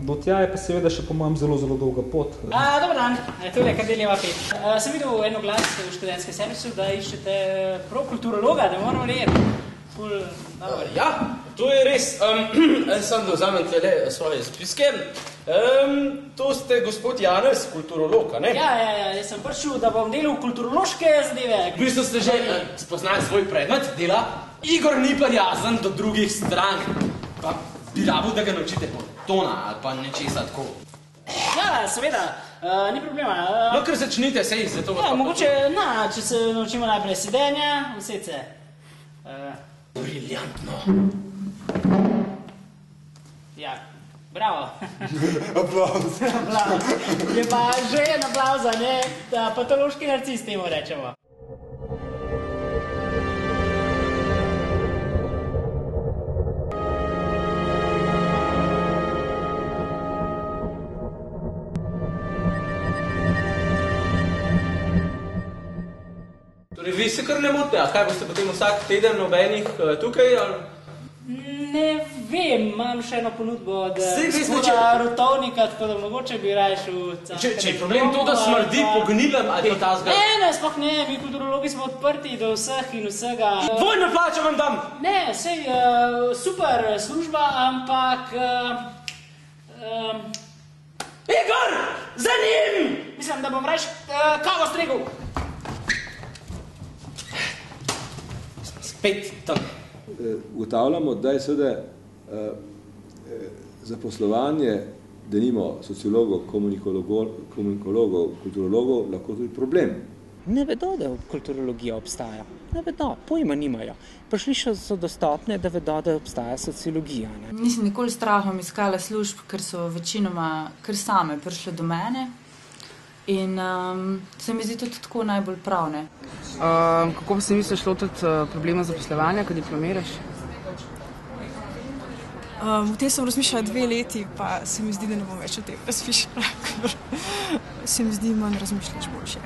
Do tja je pa seveda še po mojem zelo dolga pot. Dobar dan, tole je Kardeljeva 5. Sem videl eno glas v študentskem servisu, da iščete prav kulturologa, da moramo rejeti. Ja, to je res. Sam dovzamem tele svoje spiske. To ste gospod Janez, kulturolog, a ne? Ja, jaz sem prišel, da bom delal kulturološke zadeve. V bistvu ste že spoznali svoj predmet dela. Igor ni prijazen do drugih strank. Pa bi rabil, da ga naučite tona ali pa nečesa tako. Ja, seveda, ni problema. No, ker začnite, sej, zato... Ja, mogoče, če se naučimo najprej sedenja, vsece. Briljantno. Ja, bravo. Aplauz. Je pa že en aplauza, ne? Patološki narcis temu rečemo. Torej, vi se kar ne motite, a kaj boste potem vsak teden nobenih tukaj? Ne vem, imam še eno ponudbo od gospoda Rotovnika, tako da mogoče bi raje šel... Če je problem to, da smrdi po gnilem, ali to ta zgled? Ne, sploh ne, mi kulturologi smo odprti do vseh in vsega. Dvojno plačo vam dam! Ne, sej, super služba, ampak... Igor, za njim! Mislim, da bom raje kavo stregel. Spet tam. Ugotavljamo, da je seveda zaposlovanje, denimo sociologov, komunikologov, kulturologov, lahko tudi problem. Ne vedo, da kulturologija obstaja. Ne vedo, pojma nimajo. Prišli so dostopne, da vedo, da obstaja sociologija. Ne? Nisem nikoli strahom iskala služb, ker so večinoma kar same prišle do mene. In se mi zdi tudi tako najbolj prav, ne. Kako pa se misliš lotiti problema zaposlovanja, ko diplomiraš? V tem sem razmišljala 2 leti, pa se mi zdi, da ne bom več o tem razmišljala, ker se mi zdi manj razmišljaš boljše.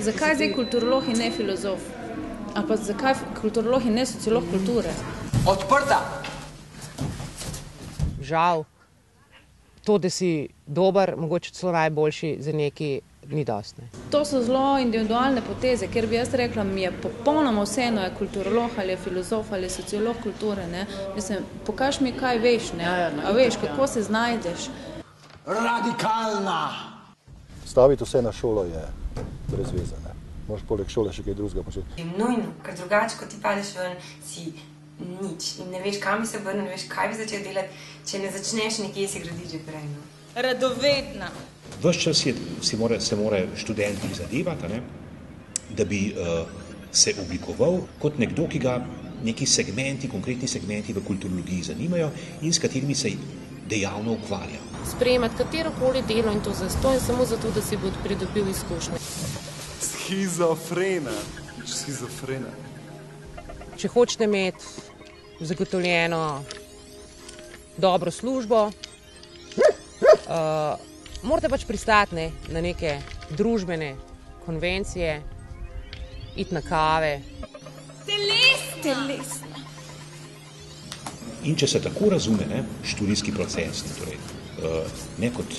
Zakaj zdaj kulturolog in ne filozof? A pa zakaj kulturolog in ne sociolog kulture? Odprta! Žal, to, da si dober, mogoče celo najboljši za neki, ni dosti. To so zelo individualne poteze, ker bi jaz rekla, mi je popolnoma vseeno, je kulturolog ali je filozof ali je sociolog kulture, ne. Mislim, pokaž mi, kaj veš, ne. A veš, kako se znajdeš. Radikalna! Staviti vse na šolo je brez veze, ne. Moraš poleg šole še kaj drugega početi. Nujno, ker drugače, ko ti padeš ven, si nič in ne veš, kam bi se vrnil, ne veš, kaj bi začel delati, če ne začneš nekje si graditi že prej. No. Radovedna. Ves čas se mora študent prizadevati, ne, da bi se oblikoval kot nekdo, ki ga neki segmenti, konkretni segmenti v kulturologiji zanimajo in s katerimi se dejavno ukvarja. Sprejemati katerokoli delo in to zastonj samo zato, da si bo pridobil izkušnje. Schizofrena. Če hočete imeti zagotovljeno dobro službo, morate pač pristati na neke družbene konvencije, iti na kave. Telesno. In če se tako razume, ne, študijski proces, torej, ne kot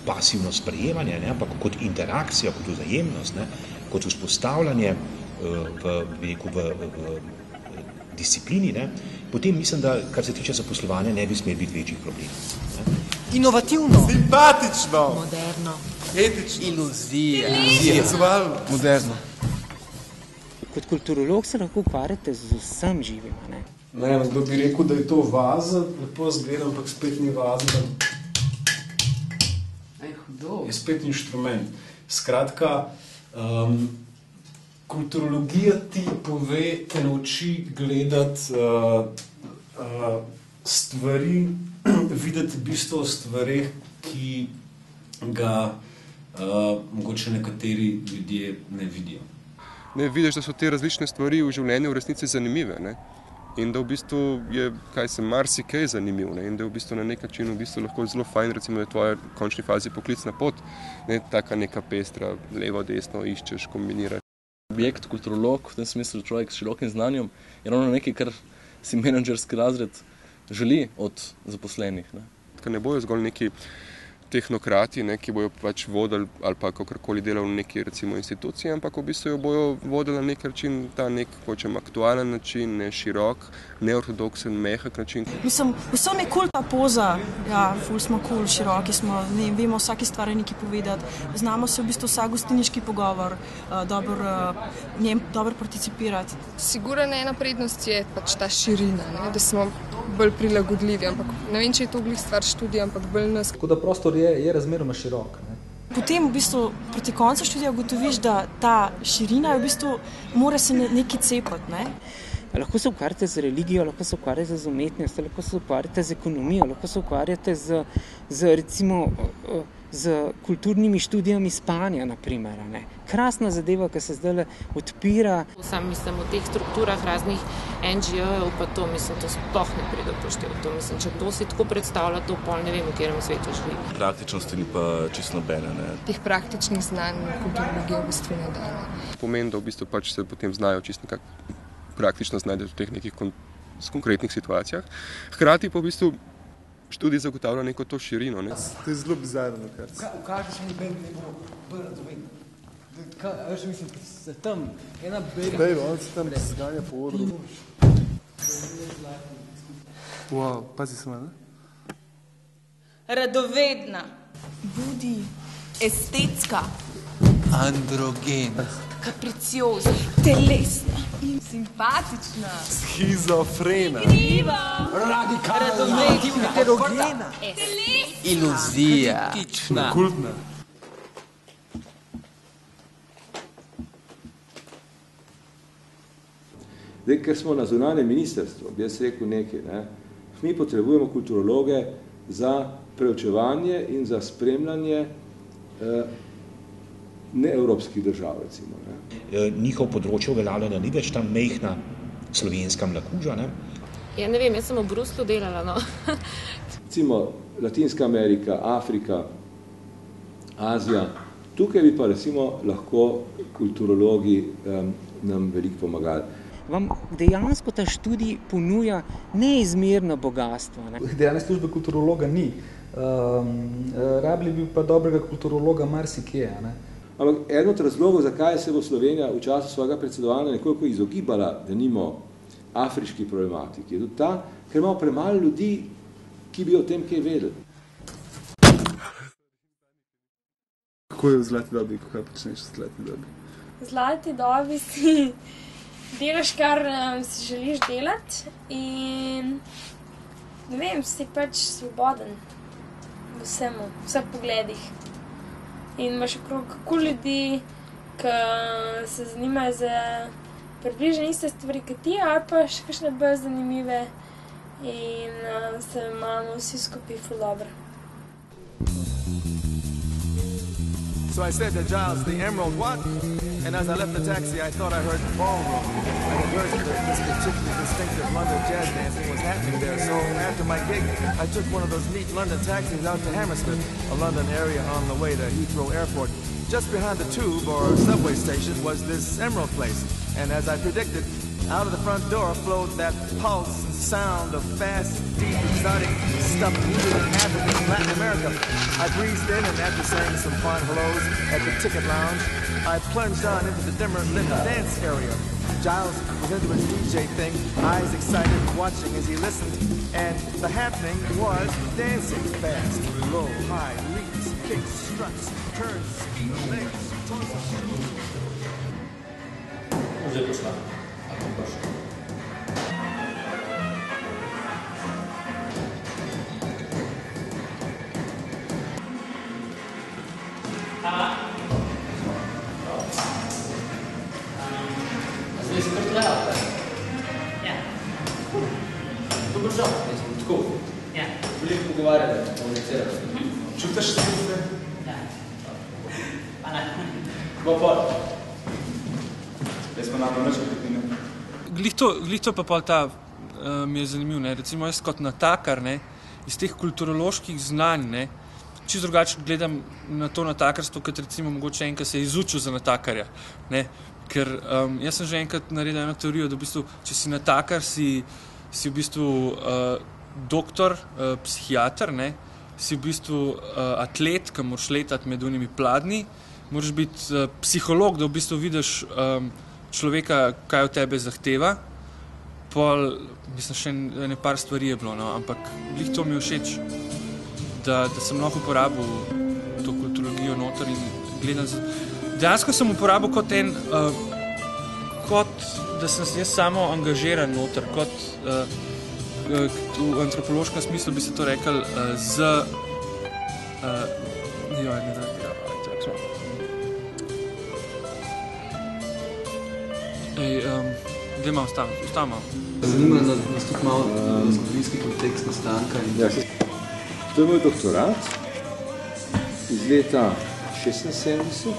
pasivno sprejemanje, ne, ampak kot interakcija, kot vzajemnost, ne, kot vzpostavljanje v disciplini, ne, potem mislim, da kar se tiče zaposlovanja, ne bi smeli biti večjih problemov. Ne. Inovativno. Simpatično. Moderno. Etično. Iluzija. Senzualno. Moderno. Kot kulturolog se lahko ukvarjate z vsem živim, ne? Ne vem, kdo bi rekel, da je to vaza, lepo zgleda, ampak spet ni vaza. Je spet inštrument. Skratka, kulturologija ti pove, te nauči gledati stvari, videti bistvo v stvareh, ki ga mogoče nekateri ljudje ne vidijo. Ne, vidiš, da so te različne stvari v življenju v resnici zanimive, ne? In da v bistvu je, marsikaj zanimiv, ne? In da v bistvu na nek način lahko zelo fajn, recimo, da je tvoja v končni fazi poklicna pot, ne, taka neka pestra, levo, desno, iščeš, kombiniraš. Objekt, kulturolog, v tem smislu človek s širokim znanjem, je ravno nekaj, kar si menedžerski razred želi od zaposlenih. Ne bojo zgolj neki tehnokrati, ne, ki bojo pač vodili ali pa kakorkoli delali v neki recimo instituciji, ampak v bistvu jo bojo vodili na nek način, ta nek aktualen način, ne širok, neortodoksen, mehak način. Mislim, vsem je kul ta poza, ja, ful smo kul, široki smo, ne vemo vsaki stvari nekaj povedati, znamo se v bistvu vsak gostiniški pogovor, dobro participirati. Sigurno ena prednost je pač ta širina, ne, da smo bolj prilagodljivi, ampak ne vem, če je to glih stvar študija, ampak bolj nas. Tako da prostor je razmeroma širok. Ne? Potem v bistvu proti koncu študija ugotoviš, da ta širina v bistvu mora se nekaj cepati. Ne? Lahko se ukvarjate z religijo, lahko se ukvarjate z umetnostjo, lahko se ukvarjate z ekonomijo, lahko se ukvarjate z kulturnimi študijami spanja, naprimer. Ne? Krasna zadeva, ki se zdaj odpira. Sam mislim o teh strukturah raznih NGO-jev, pa to mislim, to sploh ne pride upoštev. To mislim, če kdo si tako predstavlja, to pol ne vem, v katerem svetu živi. Praktičnosti ni pa čisto nobene. Ne? Teh praktičnih znanj kulturologije v bistvu ne da. Pomeni, da v bistvu pač se potem znajo čisto nekako praktično znajdeš v teh nekih konkretnih situacijah. Hkrati pa v bistvu študij zagotavlja neko to širino. Ne? To je zelo bizarno, kar se. Ukažeš mi bejb, ne bo razumeti. Veš, mislim, se tam ena bejb, on se tam zganja po odru. Wow, pazi se me, ne? Radovedna. Budi. Estetska. Androgena. Kapriciozna. Telesna. Simpatična. Schizofrena. Igriva. Radikalna. Radovedna. Heterogena. Iluzija. Kultna. Zdaj, ker smo na zunanjem ministrstvu, bi jaz rekel nekaj, ne? Mi potrebujemo kulturologe za preučevanje in za spremljanje neevropskih držav, recimo. Ne? Njihov področje uveljavljanja ni več ta mejhna slovenska mlakuža, ne? Ja, ne vem, jaz sem v Bruslu delala, no. Recimo Latinska Amerika, Afrika, Azija. Tukaj bi pa recimo lahko kulturologi nam veliko pomagali. Vam dejansko ta študij ponuja neizmerno bogatstvo. Ne? Idealne službe kulturologa ni. Rabili bi pa dobrega kulturologa marsikje. Ne? Ampak eden od razlogov, zakaj se bo Slovenija v času svojega predsedovanja nekoliko izogibala, da nimo afriški problematiki, je tudi ta, ker imamo premalo ljudi, ki bi o tem kaj vedeli. Kako je v zlati dobi, kaj počneš v zlati dobi? V zlati dobi si delaš, kar si želiš delati in ne vem, si pač svoboden v vseh pogledih. In imaš okrog kul ljudi, ki se zanimajo za približno iste stvari kot ti, ali pa še kakšne bolj zanimive in se imamo vsi skupaj ful dobro. So I said to Giles, the Emerald what? And as I left the taxi, I thought I heard ballroom. I had heard that this particularly distinctive London jazz dancing was happening there. So after my gig, I took one of those neat London taxis out to Hammersmith, a London area on the way to Heathrow Airport. Just behind the tube or subway station was this Emerald place. And as I predicted, out of the front door flowed that pulse and sound of fast, deep, exotic stuff rooted in Africa and Latin America. I breezed in and after saying some fine hellos at the ticket lounge, I plunged on into the dimmer lit dance area. Giles was into his DJ thing, eyes excited, watching as he listened, and the happening was dancing fast, low, high, leaps, kicks, struts, turns, speed, legs, Že pošla. Ja. Dobro žal, tako. Ja. Veliko pogovarjali, komunicirali. Čutiš se? Ja. Pa ne. Bo pol. Jaz smo nam več kapitine. Glih to pa pol ta mi je zanimiv, ne. Recimo jaz kot natakar, ne, iz teh kulturoloških znanj, ne, čisto drugače gledam na to natakarstvo, kot recimo mogoče enkrat se je izučil za natakarja, ne. Ker jaz sem že enkrat naredil eno teorijo, da v bistvu, če si natakar, si v bistvu doktor, psihiater, ne, si v bistvu atlet, ki moraš letati med unimi pladnji, moraš biti psiholog, da v bistvu vidiš človeka, kaj od tebe zahteva. Pol, mislim, še ene par stvari je bilo, no, ampak glih to mi je všeč, da sem lahko uporabil to kulturologijo noter in gledam. Dejansko sem uporabil kot kot da sem se jaz samo angažiran noter, kot v antropološkem smislu bi se to rekel Dajmo ostavimo. Zanima nas tudi malo zgodovinski kontekst nastanka. To je moj doktorat iz leta 76.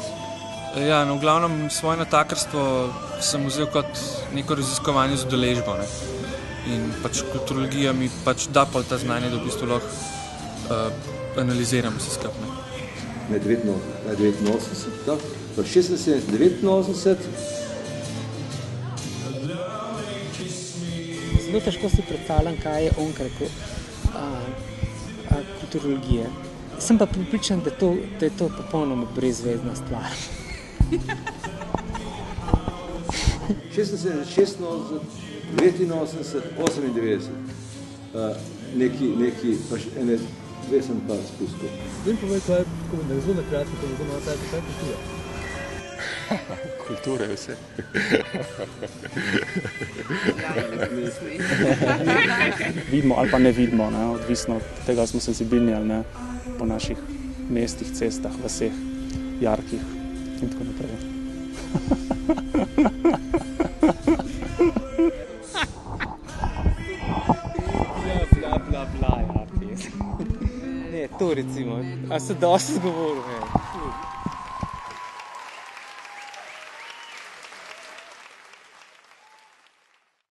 Ja, no, v glavnem svoje natakarstvo sem vzel kot neko raziskovanje z udeležbo, ne. In pač kulturologija mi pač da pol ta znanje, da v bistvu lahko analiziram vse skupaj. Med 89, tako, pa 76, 89. Zelo težko si predstavljam, kaj je onkraj kulturologije. Sem pa pripričan, da je to popolnoma brezvezna stvar. 86, 89, 98. Neki, pač ene, dve sem pa spustil. Zdaj povej, kaj je zelo nakratko, ko je zelo kaj je kultura. Kultura je vse. Vidimo ali pa ne vidimo, ne? Odvisno od tega smo senzibilni ali ne, po naših mestih, cestah, vaseh, jarkih in tako naprej. Ja, to recimo, a se dosti zgovoril,